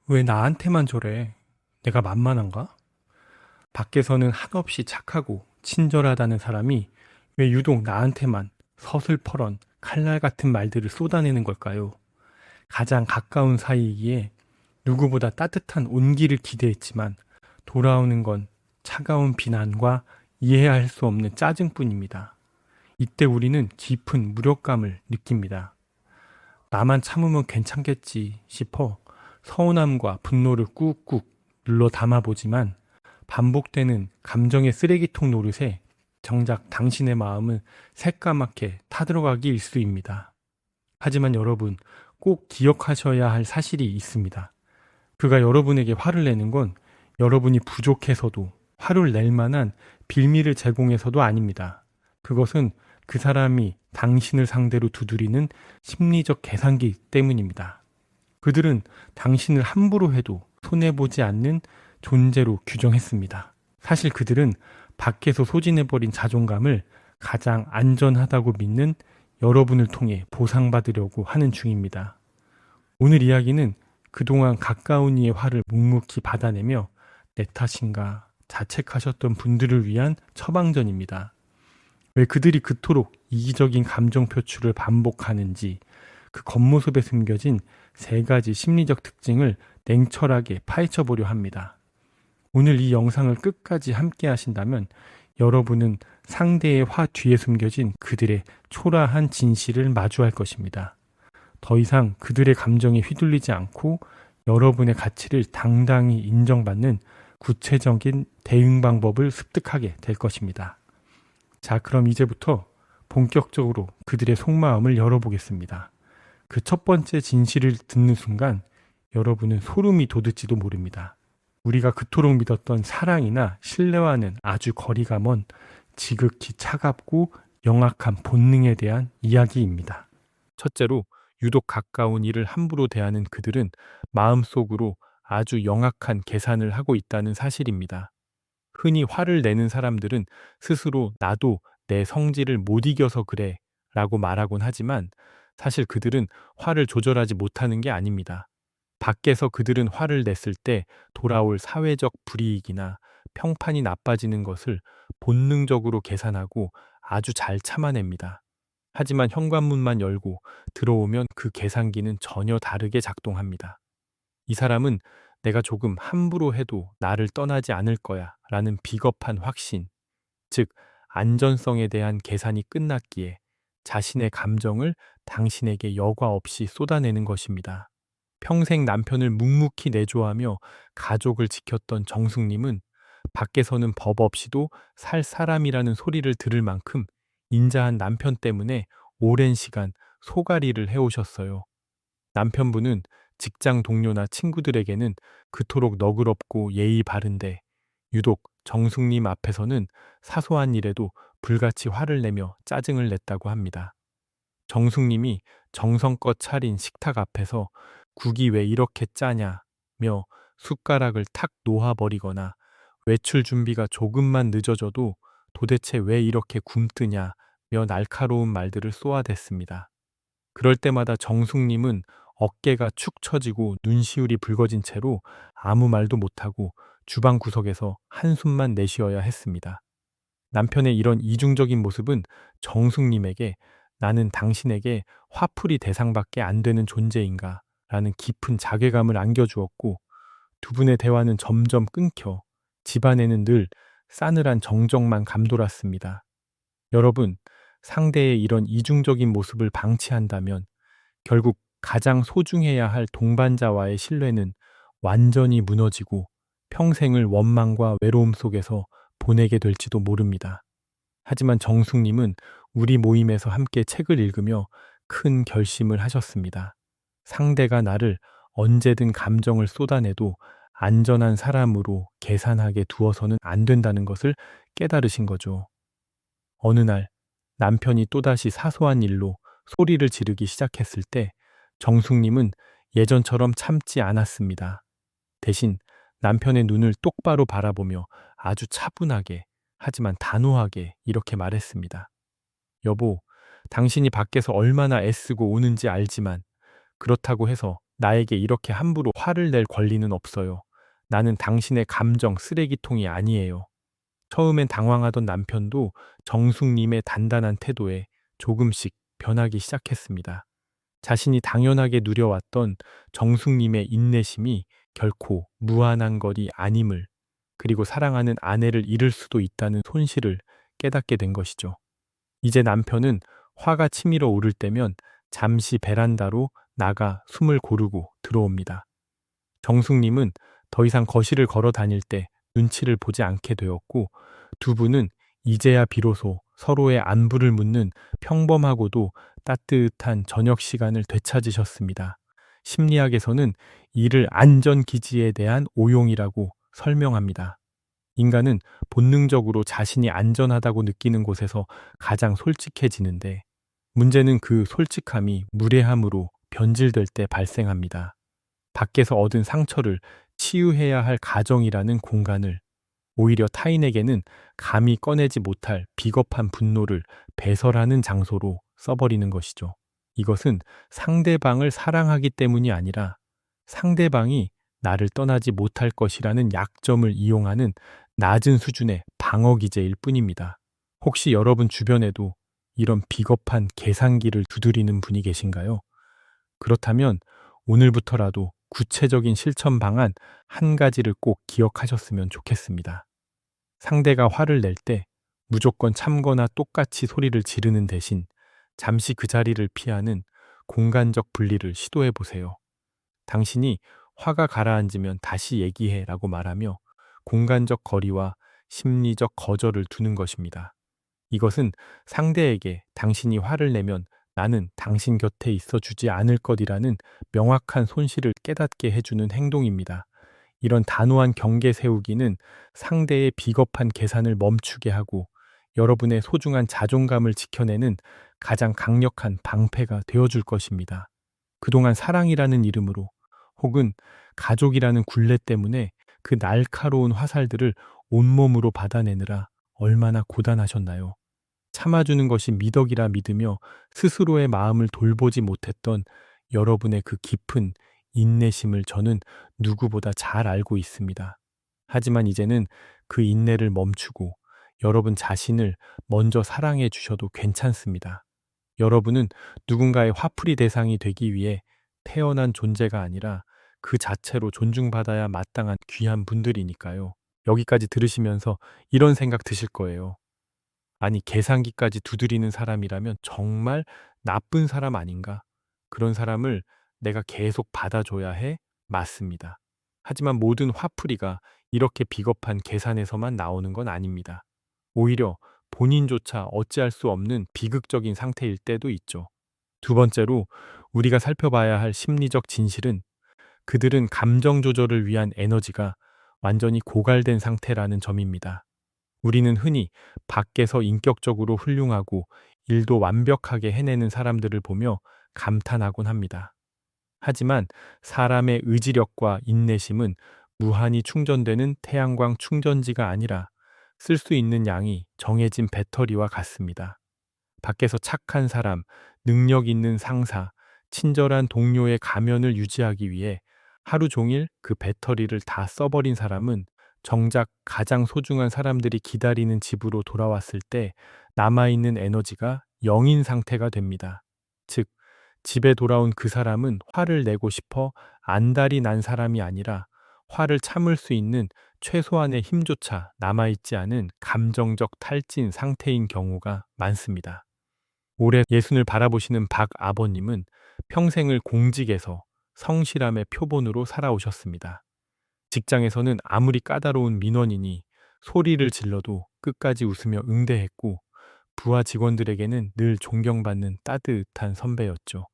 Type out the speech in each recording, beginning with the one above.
왜 나한테만 저래? 내가 만만한가? 밖에서는 한없이 착하고 친절하다는 사람이 왜 유독 나한테만 서슬퍼런 칼날 같은 말들을 쏟아내는 걸까요? 가장 가까운 사이이기에 누구보다 따뜻한 온기를 기대했지만 돌아오는 건 차가운 비난과 이해할 수 없는 짜증뿐입니다. 이때 우리는 깊은 무력감을 느낍니다. 나만 참으면 괜찮겠지 싶어 서운함과 분노를 꾹꾹 눌러 담아보지만 반복되는 감정의 쓰레기통 노릇에 정작 당신의 마음은 새까맣게 타들어가기 일쑤입니다. 하지만 여러분, 꼭 기억하셔야 할 사실이 있습니다. 그가 여러분에게 화를 내는 건 여러분이 부족해서도 화를 낼 만한 빌미를 제공해서도 아닙니다. 그것은 그 사람이 당신을 상대로 두드리는 심리적 계산기 때문입니다. 그들은 당신을 함부로 해도 손해보지 않는 존재로 규정했습니다. 사실 그들은 밖에서 소진해버린 자존감을 가장 안전하다고 믿는 여러분을 통해 보상받으려고 하는 중입니다. 오늘 이야기는 그동안 가까운 이의 화를 묵묵히 받아내며 내 탓인가 자책하셨던 분들을 위한 처방전입니다. 왜 그들이 그토록 이기적인 감정 표출을 반복하는지 그 겉모습에 숨겨진 세 가지 심리적 특징을 냉철하게 파헤쳐 보려 합니다. 오늘 이 영상을 끝까지 함께 하신다면 여러분은 상대의 화 뒤에 숨겨진 그들의 초라한 진실을 마주할 것입니다. 더 이상 그들의 감정에 휘둘리지 않고 여러분의 가치를 당당히 인정받는 구체적인 대응 방법을 습득하게 될 것입니다. 자, 그럼 이제부터 본격적으로 그들의 속마음을 열어보겠습니다. 그 첫 번째 진실을 듣는 순간 여러분은 소름이 돋을지도 모릅니다. 우리가 그토록 믿었던 사랑이나 신뢰와는 아주 거리가 먼 지극히 차갑고 영악한 본능에 대한 이야기입니다. 첫째로, 유독 가까운 이를 함부로 대하는 그들은 마음속으로 아주 영악한 계산을 하고 있다는 사실입니다. 흔히 화를 내는 사람들은 스스로 나도 내 성질을 못 이겨서 그래 라고 말하곤 하지만 사실 그들은 화를 조절하지 못하는 게 아닙니다. 밖에서 그들은 화를 냈을 때 돌아올 사회적 불이익이나 평판이 나빠지는 것을 본능적으로 계산하고 아주 잘 참아냅니다. 하지만 현관문만 열고 들어오면 그 계산기는 전혀 다르게 작동합니다. 이 사람은 내가 조금 함부로 해도 나를 떠나지 않을 거야 라는 비겁한 확신, 즉 안전성에 대한 계산이 끝났기에 자신의 감정을 당신에게 여과 없이 쏟아내는 것입니다. 평생 남편을 묵묵히 내조하며 가족을 지켰던 정숙님은 밖에서는 법 없이도 살 사람이라는 소리를 들을 만큼 인자한 남편 때문에 오랜 시간 소갈이를 해오셨어요. 남편분은 직장 동료나 친구들에게는 그토록 너그럽고 예의 바른데 유독 정숙님 앞에서는 사소한 일에도 불같이 화를 내며 짜증을 냈다고 합니다. 정숙님이 정성껏 차린 식탁 앞에서 국이 왜 이렇게 짜냐며 숟가락을 탁 놓아버리거나 외출 준비가 조금만 늦어져도 도대체 왜 이렇게 굼뜨냐며 날카로운 말들을 쏘아댔습니다. 그럴 때마다 정숙님은 어깨가 축 처지고 눈시울이 붉어진 채로 아무 말도 못하고 주방 구석에서 한숨만 내쉬어야 했습니다. 남편의 이런 이중적인 모습은 정숙님에게 나는 당신에게 화풀이 대상밖에 안 되는 존재인가 라는 깊은 자괴감을 안겨주었고 두 분의 대화는 점점 끊겨 집안에는 늘 싸늘한 정적만 감돌았습니다. 여러분, 상대의 이런 이중적인 모습을 방치한다면 결국 가장 소중해야 할 동반자와의 신뢰는 완전히 무너지고 평생을 원망과 외로움 속에서 보내게 될지도 모릅니다. 하지만 정숙님은 우리 모임에서 함께 책을 읽으며 큰 결심을 하셨습니다. 상대가 나를 언제든 감정을 쏟아내도 안전한 사람으로 계산하게 두어서는 안 된다는 것을 깨달으신 거죠. 어느 날 남편이 또다시 사소한 일로 소리를 지르기 시작했을 때 정숙님은 예전처럼 참지 않았습니다. 대신 남편의 눈을 똑바로 바라보며 아주 차분하게 하지만 단호하게 이렇게 말했습니다. 여보, 당신이 밖에서 얼마나 애쓰고 오는지 알지만 그렇다고 해서 나에게 이렇게 함부로 화를 낼 권리는 없어요. 나는 당신의 감정 쓰레기통이 아니에요. 처음엔 당황하던 남편도 정숙님의 단단한 태도에 조금씩 변하기 시작했습니다. 자신이 당연하게 누려왔던 정숙님의 인내심이 결코 무한한 것이 아님을, 그리고 사랑하는 아내를 잃을 수도 있다는 손실을 깨닫게 된 것이죠. 이제 남편은 화가 치밀어 오를 때면 잠시 베란다로 나가 숨을 고르고 들어옵니다. 정숙님은 더 이상 거실을 걸어 다닐 때 눈치를 보지 않게 되었고, 두 분은 이제야 비로소 서로의 안부를 묻는 평범하고도 따뜻한 저녁 시간을 되찾으셨습니다. 심리학에서는 이를 안전기지에 대한 오용이라고 설명합니다. 인간은 본능적으로 자신이 안전하다고 느끼는 곳에서 가장 솔직해지는데, 문제는 그 솔직함이 무례함으로 변질될 때 발생합니다. 밖에서 얻은 상처를 치유해야 할 가정이라는 공간을 오히려 타인에게는 감히 꺼내지 못할 비겁한 분노를 배설하는 장소로 써버리는 것이죠. 이것은 상대방을 사랑하기 때문이 아니라 상대방이 나를 떠나지 못할 것이라는 약점을 이용하는 낮은 수준의 방어 기제일 뿐입니다. 혹시 여러분 주변에도 이런 비겁한 계산기를 두드리는 분이 계신가요? 그렇다면 오늘부터라도 구체적인 실천 방안 한 가지를 꼭 기억하셨으면 좋겠습니다. 상대가 화를 낼 때 무조건 참거나 똑같이 소리를 지르는 대신 잠시 그 자리를 피하는 공간적 분리를 시도해 보세요. 당신이 화가 가라앉으면 다시 얘기해 라고 말하며 공간적 거리와 심리적 거절을 두는 것입니다. 이것은 상대에게 당신이 화를 내면 나는 당신 곁에 있어 주지 않을 것이라는 명확한 손실을 깨닫게 해주는 행동입니다. 이런 단호한 경계 세우기는 상대의 비겁한 계산을 멈추게 하고 여러분의 소중한 자존감을 지켜내는 가장 강력한 방패가 되어줄 것입니다. 그동안 사랑이라는 이름으로 혹은 가족이라는 굴레 때문에 그 날카로운 화살들을 온몸으로 받아내느라 얼마나 고단하셨나요? 참아주는 것이 미덕이라 믿으며 스스로의 마음을 돌보지 못했던 여러분의 그 깊은 인내심을 저는 누구보다 잘 알고 있습니다. 하지만 이제는 그 인내를 멈추고 여러분 자신을 먼저 사랑해 주셔도 괜찮습니다. 여러분은 누군가의 화풀이 대상이 되기 위해 태어난 존재가 아니라 그 자체로 존중받아야 마땅한 귀한 분들이니까요. 여기까지 들으시면서 이런 생각 드실 거예요. 아니, 계산기까지 두드리는 사람이라면 정말 나쁜 사람 아닌가? 그런 사람을 내가 계속 받아줘야 해? 맞습니다. 하지만 모든 화풀이가 이렇게 비겁한 계산에서만 나오는 건 아닙니다. 오히려 본인조차 어찌할 수 없는 비극적인 상태일 때도 있죠. 두 번째로 우리가 살펴봐야 할 심리적 진실은 그들은 감정 조절을 위한 에너지가 완전히 고갈된 상태라는 점입니다. 우리는 흔히 밖에서 인격적으로 훌륭하고 일도 완벽하게 해내는 사람들을 보며 감탄하곤 합니다. 하지만 사람의 의지력과 인내심은 무한히 충전되는 태양광 충전지가 아니라 쓸 수 있는 양이 정해진 배터리와 같습니다. 밖에서 착한 사람, 능력 있는 상사, 친절한 동료의 가면을 유지하기 위해 하루 종일 그 배터리를 다 써버린 사람은 정작 가장 소중한 사람들이 기다리는 집으로 돌아왔을 때 남아있는 에너지가 0인 상태가 됩니다. 즉, 집에 돌아온 그 사람은 화를 내고 싶어 안달이 난 사람이 아니라 화를 참을 수 있는 최소한의 힘조차 남아있지 않은 감정적 탈진 상태인 경우가 많습니다. 올해 예순을 바라보시는 박 아버님은 평생을 공직에서 성실함의 표본으로 살아오셨습니다. 직장에서는 아무리 까다로운 민원이니 소리를 질러도 끝까지 웃으며 응대했고, 부하 직원들에게는 늘 존경받는 따뜻한 선배였죠.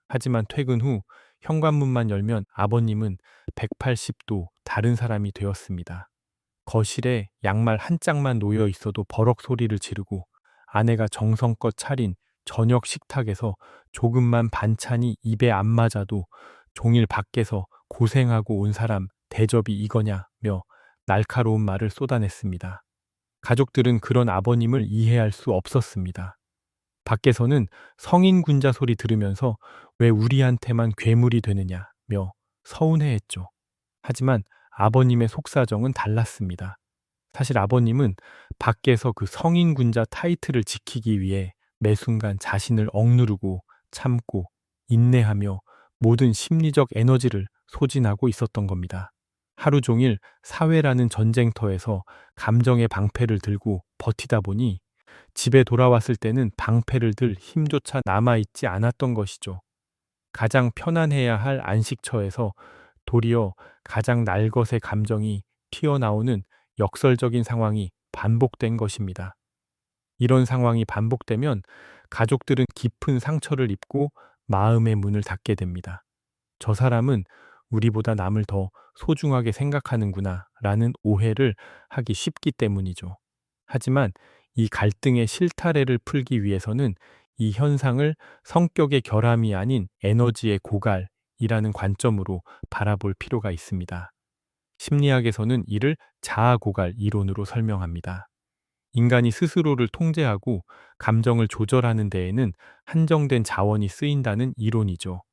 하지만 퇴근 후 현관문만 열면 아버님은 180도 다른 사람이 되었습니다. 거실에 양말 한 짝만 놓여 있어도 버럭 소리를 지르고, 아내가 정성껏 차린 저녁 식탁에서 조금만 반찬이 입에 안 맞아도 종일 밖에서 고생하고 온 사람 대접이 이거냐며 날카로운 말을 쏟아냈습니다. 가족들은 그런 아버님을 이해할 수 없었습니다. 밖에서는 성인 군자 소리 들으면서 왜 우리한테만 괴물이 되느냐, 서운해했죠. 하지만 아버님의 속사정은 달랐습니다. 사실 아버님은 밖에서 그 성인군자 타이틀을 지키기 위해 매 순간 자신을 억누르고 참고 인내하며 모든 심리적 에너지를 소진하고 있었던 겁니다. 하루 종일 사회라는 전쟁터에서 감정의 방패를 들고 버티다 보니 집에 돌아왔을 때는 방패를 들 힘조차 남아있지 않았던 것이죠. 가장 편안해야 할 안식처에서 도리어 가장 날것의 감정이 튀어나오는 역설적인 상황이 반복된 것입니다. 이런 상황이 반복되면 가족들은 깊은 상처를 입고 마음의 문을 닫게 됩니다. 저 사람은 우리보다 남을 더 소중하게 생각하는구나 라는 오해를 하기 쉽기 때문이죠. 하지만 이 갈등의 실타래를 풀기 위해서는 이 현상을 성격의 결함이 아닌 에너지의 고갈이라는 관점으로 바라볼 필요가 있습니다. 심리학에서는 이를 자아 고갈 이론으로 설명합니다. 인간이 스스로를 통제하고 감정을 조절하는 데에는 한정된 자원이 쓰인다는 이론이죠.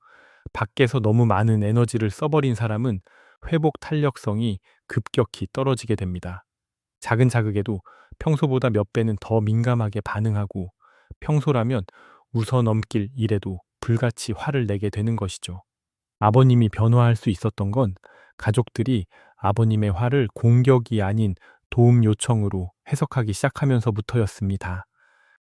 밖에서 너무 많은 에너지를 써버린 사람은 회복 탄력성이 급격히 떨어지게 됩니다. 작은 자극에도 평소보다 몇 배는 더 민감하게 반응하고 평소라면 웃어 넘길 일에도 불같이 화를 내게 되는 것이죠. 아버님이 변화할 수 있었던 건 가족들이 아버님의 화를 공격이 아닌 도움 요청으로 해석하기 시작하면서부터였습니다.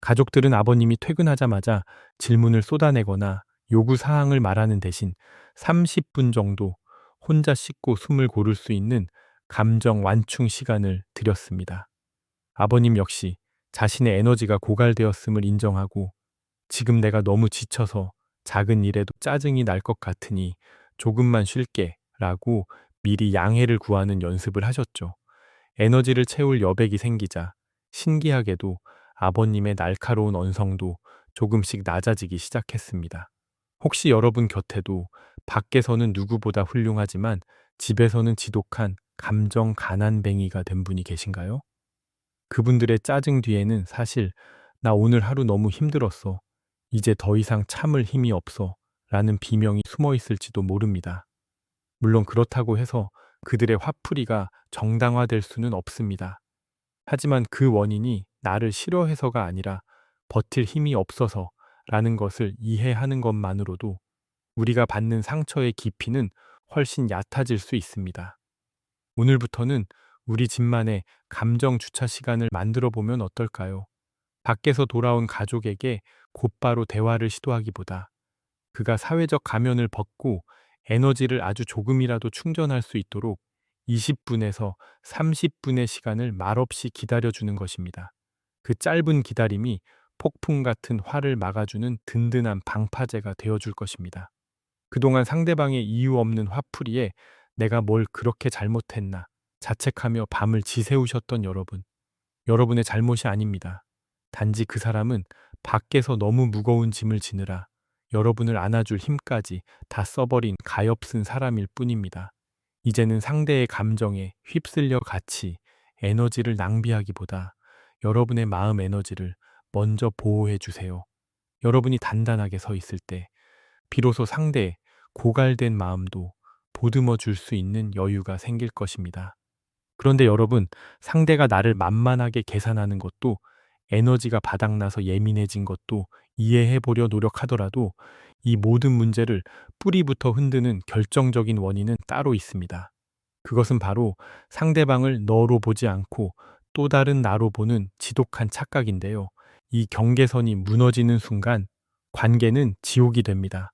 가족들은 아버님이 퇴근하자마자 질문을 쏟아내거나 요구 사항을 말하는 대신 30분 정도 혼자 씻고 숨을 고를 수 있는 감정 완충 시간을 드렸습니다. 아버님 역시 자신의 에너지가 고갈되었음을 인정하고 지금 내가 너무 지쳐서 작은 일에도 짜증이 날 것 같으니 조금만 쉴게 라고 미리 양해를 구하는 연습을 하셨죠. 에너지를 채울 여백이 생기자 신기하게도 아버님의 날카로운 언성도 조금씩 낮아지기 시작했습니다. 혹시 여러분 곁에도 밖에서는 누구보다 훌륭하지만 집에서는 지독한 감정 가난뱅이가 된 분이 계신가요? 그분들의 짜증 뒤에는 사실 나 오늘 하루 너무 힘들었어. 이제 더 이상 참을 힘이 없어. 라는 비명이 숨어 있을지도 모릅니다. 물론 그렇다고 해서 그들의 화풀이가 정당화될 수는 없습니다. 하지만 그 원인이 나를 싫어해서가 아니라 버틸 힘이 없어서 라는 것을 이해하는 것만으로도 우리가 받는 상처의 깊이는 훨씬 얕아질 수 있습니다. 오늘부터는 우리 집만의 감정 주차 시간을 만들어 보면 어떨까요? 밖에서 돌아온 가족에게 곧바로 대화를 시도하기보다 그가 사회적 가면을 벗고 에너지를 아주 조금이라도 충전할 수 있도록 20분에서 30분의 시간을 말없이 기다려주는 것입니다. 그 짧은 기다림이 폭풍 같은 화를 막아주는 든든한 방파제가 되어줄 것입니다. 그동안 상대방의 이유 없는 화풀이에 내가 뭘 그렇게 잘못했나 자책하며 밤을 지새우셨던 여러분, 여러분의 잘못이 아닙니다. 단지 그 사람은 밖에서 너무 무거운 짐을 지느라 여러분을 안아줄 힘까지 다 써버린 가엾은 사람일 뿐입니다. 이제는 상대의 감정에 휩쓸려 같이 에너지를 낭비하기보다 여러분의 마음 에너지를 먼저 보호해 주세요. 여러분이 단단하게 서 있을 때 비로소 상대의 고갈된 마음도 보듬어 줄 수 있는 여유가 생길 것입니다. 그런데 여러분, 상대가 나를 만만하게 계산하는 것도 에너지가 바닥나서 예민해진 것도 이해해 보려 노력하더라도 이 모든 문제를 뿌리부터 흔드는 결정적인 원인은 따로 있습니다. 그것은 바로 상대방을 너로 보지 않고 또 다른 나로 보는 지독한 착각인데요. 이 경계선이 무너지는 순간 관계는 지옥이 됩니다.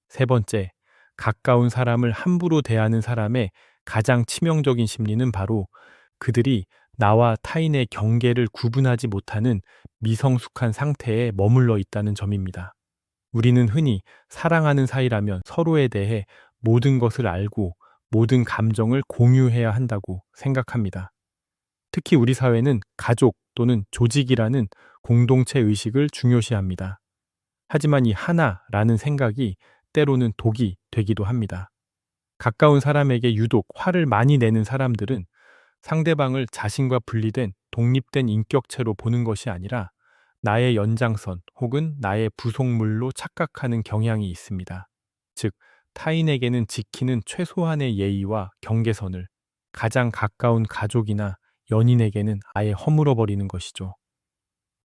세 번째, 가까운 사람을 함부로 대하는 사람의 가장 치명적인 심리는 바로 그들이 나와 타인의 경계를 구분하지 못하는 미성숙한 상태에 머물러 있다는 점입니다. 우리는 흔히 사랑하는 사이라면 서로에 대해 모든 것을 알고 모든 감정을 공유해야 한다고 생각합니다. 특히 우리 사회는 가족 또는 조직이라는 공동체 의식을 중요시합니다. 하지만 이 하나라는 생각이 때로는 독이 되기도 합니다. 가까운 사람에게 유독 화를 많이 내는 사람들은 상대방을 자신과 분리된 독립된 인격체로 보는 것이 아니라 나의 연장선 혹은 나의 부속물로 착각하는 경향이 있습니다. 즉, 타인에게는 지키는 최소한의 예의와 경계선을, 가장 가까운 가족이나 연인에게는 아예 허물어 버리는 것이죠.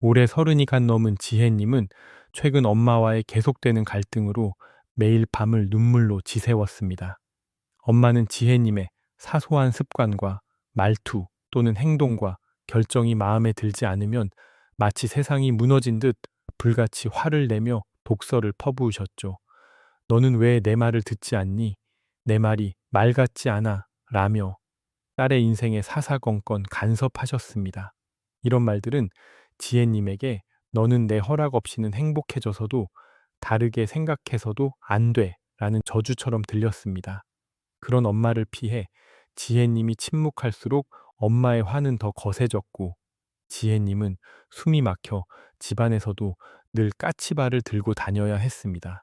올해 서른이 간 넘은 지혜님은 최근 엄마와의 계속되는 갈등으로 매일 밤을 눈물로 지새웠습니다. 엄마는 지혜님의 사소한 습관과 말투 또는 행동과 결정이 마음에 들지 않으면 마치 세상이 무너진 듯 불같이 화를 내며 독설을 퍼부으셨죠. 너는 왜 내 말을 듣지 않니? 내 말이 말 같지 않아. 라며 딸의 인생에 사사건건 간섭하셨습니다. 이런 말들은 지혜님에게 너는 내 허락 없이는 행복해져서도 다르게 생각해서도 안 돼. 라는 저주처럼 들렸습니다. 그런 엄마를 피해 지혜님이 침묵할수록 엄마의 화는 더 거세졌고 지혜님은 숨이 막혀 집안에서도 늘 까치발을 들고 다녀야 했습니다.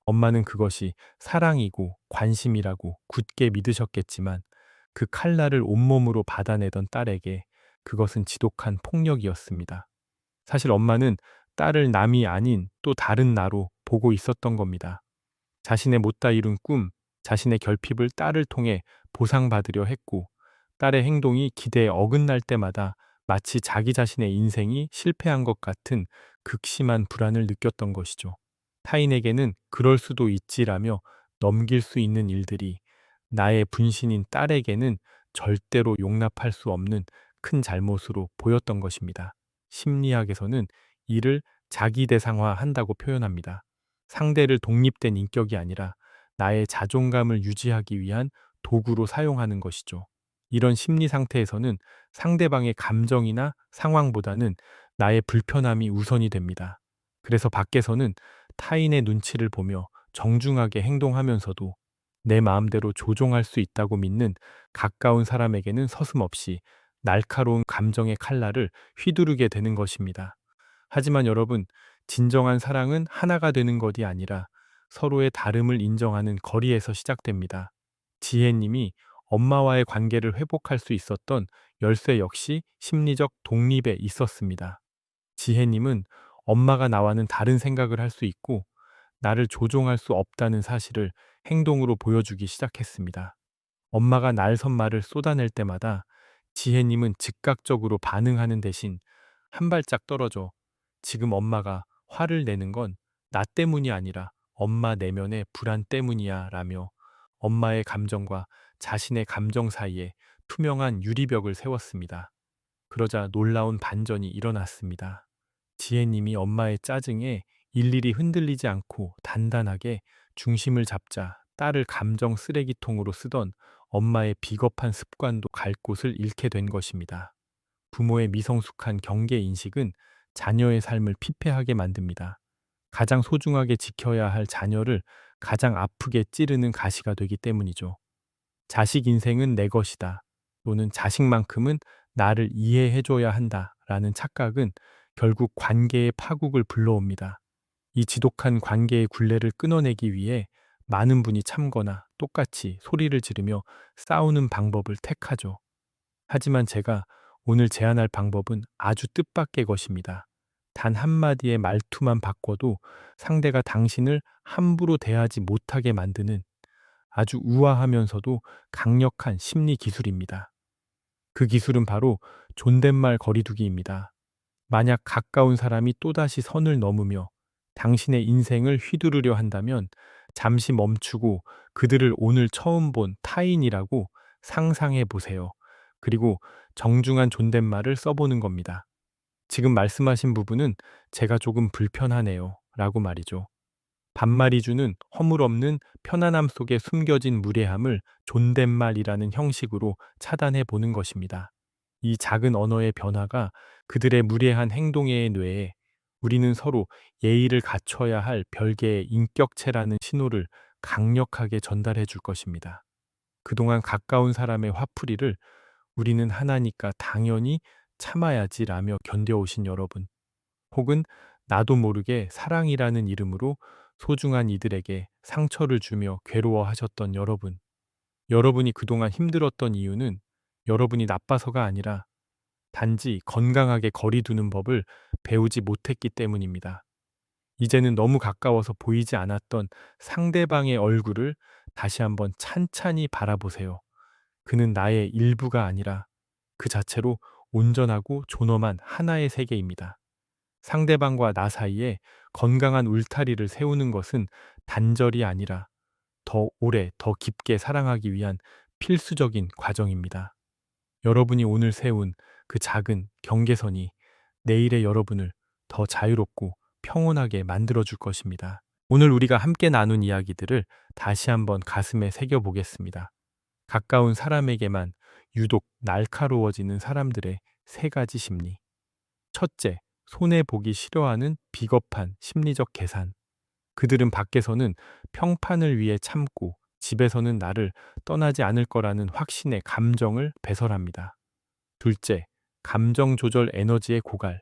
엄마는 그것이 사랑이고 관심이라고 굳게 믿으셨겠지만 그 칼날을 온몸으로 받아내던 딸에게 그것은 지독한 폭력이었습니다. 사실 엄마는 딸을 남이 아닌 또 다른 나로 보고 있었던 겁니다. 자신의 못다 이룬 꿈, 자신의 결핍을 딸을 통해 보상받으려 했고, 딸의 행동이 기대에 어긋날 때마다 마치 자기 자신의 인생이 실패한 것 같은 극심한 불안을 느꼈던 것이죠. 타인에게는 그럴 수도 있지라며 넘길 수 있는 일들이 나의 분신인 딸에게는 절대로 용납할 수 없는 큰 잘못으로 보였던 것입니다. 심리학에서는 이를 자기 대상화한다고 표현합니다. 상대를 독립된 인격이 아니라 나의 자존감을 유지하기 위한 도구로 사용하는 것이죠. 이런 심리 상태에서는 상대방의 감정이나 상황보다는 나의 불편함이 우선이 됩니다. 그래서 밖에서는 타인의 눈치를 보며 정중하게 행동하면서도 내 마음대로 조종할 수 있다고 믿는 가까운 사람에게는 서슴없이 날카로운 감정의 칼날을 휘두르게 되는 것입니다. 하지만 여러분, 진정한 사랑은 하나가 되는 것이 아니라 서로의 다름을 인정하는 거리에서 시작됩니다. 지혜님이 엄마와의 관계를 회복할 수 있었던 열쇠 역시 심리적 독립에 있었습니다. 지혜님은 엄마가 나와는 다른 생각을 할 수 있고 나를 조종할 수 없다는 사실을 행동으로 보여주기 시작했습니다. 엄마가 날선말을 쏟아낼 때마다 지혜님은 즉각적으로 반응하는 대신 한 발짝 떨어져 지금 엄마가 화를 내는 건 나 때문이 아니라 엄마 내면의 불안 때문이야 라며 엄마의 감정과 자신의 감정 사이에 투명한 유리벽을 세웠습니다. 그러자 놀라운 반전이 일어났습니다. 지혜님이 엄마의 짜증에 일일이 흔들리지 않고 단단하게 중심을 잡자 딸을 감정 쓰레기통으로 쓰던 엄마의 비겁한 습관도 갈 곳을 잃게 된 것입니다. 부모의 미성숙한 경계 인식은 자녀의 삶을 피폐하게 만듭니다. 가장 소중하게 지켜야 할 자녀를 가장 아프게 찌르는 가시가 되기 때문이죠. 자식 인생은 내 것이다. 또는 자식만큼은 나를 이해해줘야 한다. 라는 착각은 결국 관계의 파국을 불러옵니다. 이 지독한 관계의 굴레를 끊어내기 위해 많은 분이 참거나 똑같이 소리를 지르며 싸우는 방법을 택하죠. 하지만 제가 오늘 제안할 방법은 아주 뜻밖의 것입니다. 단 한마디의 말투만 바꿔도 상대가 당신을 함부로 대하지 못하게 만드는 아주 우아하면서도 강력한 심리 기술입니다. 그 기술은 바로 존댓말 거리두기입니다. 만약 가까운 사람이 또다시 선을 넘으며 당신의 인생을 휘두르려 한다면 잠시 멈추고 그들을 오늘 처음 본 타인이라고 상상해 보세요. 그리고 정중한 존댓말을 써보는 겁니다. 지금 말씀하신 부분은 제가 조금 불편하네요. 라고 말이죠. 반말이 주는 허물없는 편안함 속에 숨겨진 무례함을 존댓말이라는 형식으로 차단해 보는 것입니다. 이 작은 언어의 변화가 그들의 무례한 행동의 뇌에 우리는 서로 예의를 갖춰야 할 별개의 인격체라는 신호를 강력하게 전달해 줄 것입니다. 그동안 가까운 사람의 화풀이를 우리는 하나니까 당연히 참아야지라며 견뎌오신 여러분, 혹은 나도 모르게 사랑이라는 이름으로 소중한 이들에게 상처를 주며 괴로워하셨던 여러분, 여러분이 그동안 힘들었던 이유는 여러분이 나빠서가 아니라 단지 건강하게 거리 두는 법을 배우지 못했기 때문입니다. 이제는 너무 가까워서 보이지 않았던 상대방의 얼굴을 다시 한번 찬찬히 바라보세요. 그는 나의 일부가 아니라 그 자체로 온전하고 존엄한 하나의 세계입니다. 상대방과 나 사이에 건강한 울타리를 세우는 것은 단절이 아니라 더 오래, 더 깊게 사랑하기 위한 필수적인 과정입니다. 여러분이 오늘 세운 그 작은 경계선이 내일의 여러분을 더 자유롭고 평온하게 만들어줄 것입니다. 오늘 우리가 함께 나눈 이야기들을 다시 한번 가슴에 새겨보겠습니다. 가까운 사람에게만 유독 날카로워지는 사람들의 세 가지 심리. 첫째, 손해보기 싫어하는 비겁한 심리적 계산. 그들은 밖에서는 평판을 위해 참고 집에서는 나를 떠나지 않을 거라는 확신의 감정을 배설합니다. 둘째, 감정 조절 에너지의 고갈.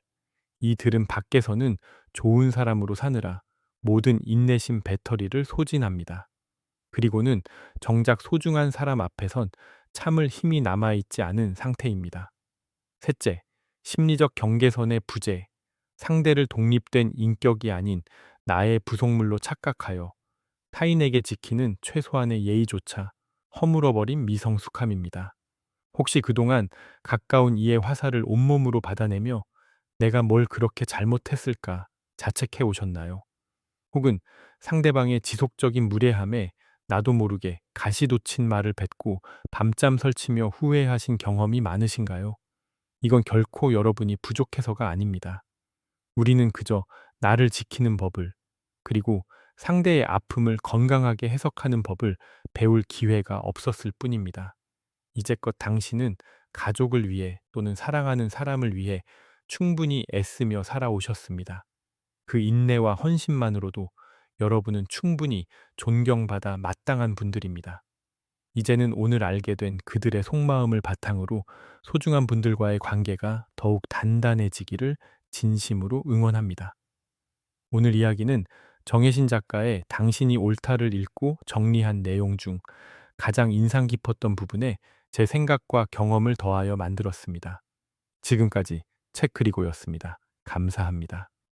이들은 밖에서는 좋은 사람으로 사느라 모든 인내심 배터리를 소진합니다. 그리고는 정작 소중한 사람 앞에선 참을 힘이 남아있지 않은 상태입니다. 셋째, 심리적 경계선의 부재. 상대를 독립된 인격이 아닌 나의 부속물로 착각하여 타인에게 지키는 최소한의 예의조차 허물어버린 미성숙함입니다. 혹시 그동안 가까운 이의 화살을 온몸으로 받아내며 내가 뭘 그렇게 잘못했을까 자책해 오셨나요? 혹은 상대방의 지속적인 무례함에 나도 모르게 가시돋친 말을 뱉고 밤잠 설치며 후회하신 경험이 많으신가요? 이건 결코 여러분이 부족해서가 아닙니다. 우리는 그저 나를 지키는 법을, 그리고 상대의 아픔을 건강하게 해석하는 법을 배울 기회가 없었을 뿐입니다. 이제껏 당신은 가족을 위해 또는 사랑하는 사람을 위해 충분히 애쓰며 살아오셨습니다. 그 인내와 헌신만으로도 여러분은 충분히 존경받아 마땅한 분들입니다. 이제는 오늘 알게 된 그들의 속마음을 바탕으로 소중한 분들과의 관계가 더욱 단단해지기를 진심으로 응원합니다. 오늘 이야기는 정혜신 작가의 당신이 옳다를 읽고 정리한 내용 중 가장 인상 깊었던 부분에 제 생각과 경험을 더하여 만들었습니다. 지금까지 책그리고였습니다. 감사합니다.